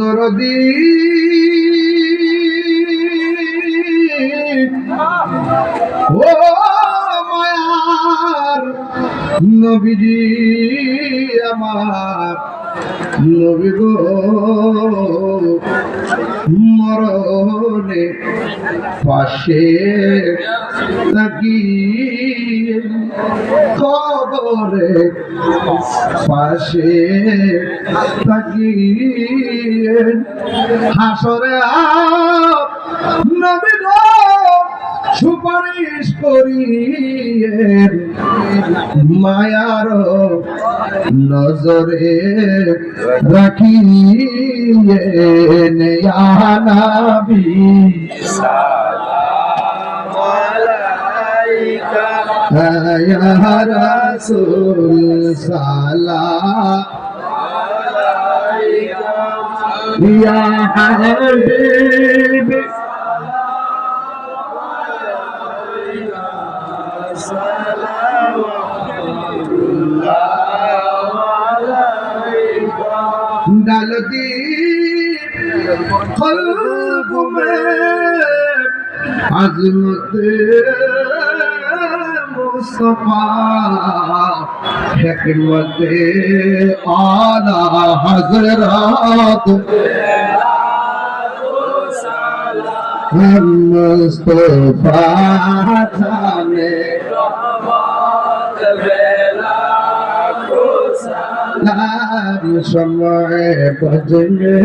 দরদি ও মায়ার নবীজি আমার নবী গো মরণে পাশে তাকিয়ে কবরে পাশে তাকিয়ে হাসরে নবী গো সুপারিশ করিয়ে মায়ার নজরে রাখিয়ে ইয়া নবী সালাম আলাইকা ইয়া রাসূল সালাম আলাইকা ইয়া হাবিব डाल दी क़ल्ब में अज़मत मुस्तफ़ा हिकमत आला हज़रत मुस्तफ़ा जाने नाम समय बजने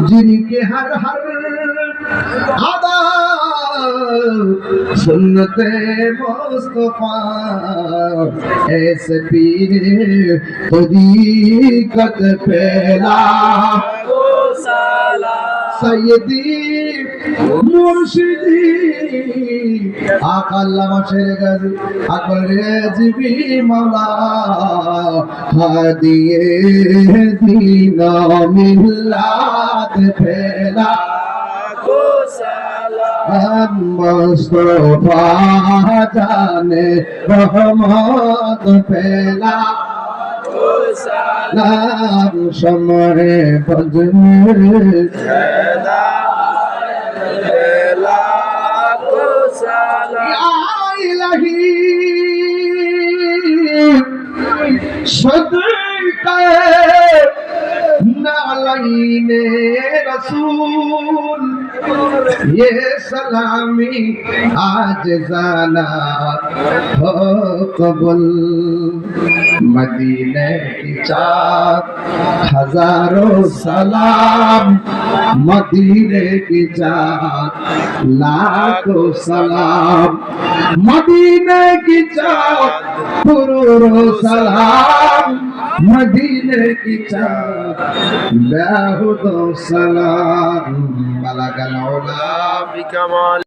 जिनके हर हर अदा सुन्नते मुस्तफा ऐसे पीर तरीक़त फैला सैयदी मुर्शिदी आका अल्लामा शेर गज़ी अकबर रिज़वी मौला हादिए दीना मिल्लत फैला मुस्तफा जाने रहमत फैला नाम समय बजने सदक़े नालैने रसूल ये सलामी आज जाना हो कबूल मदीने की चार हजारों सलाम मदीने की चार लाखों सलाम मदीने की चार करोड़ों सलाम मदीने की चार लाखों सलाम बलगल उला बिकमाल।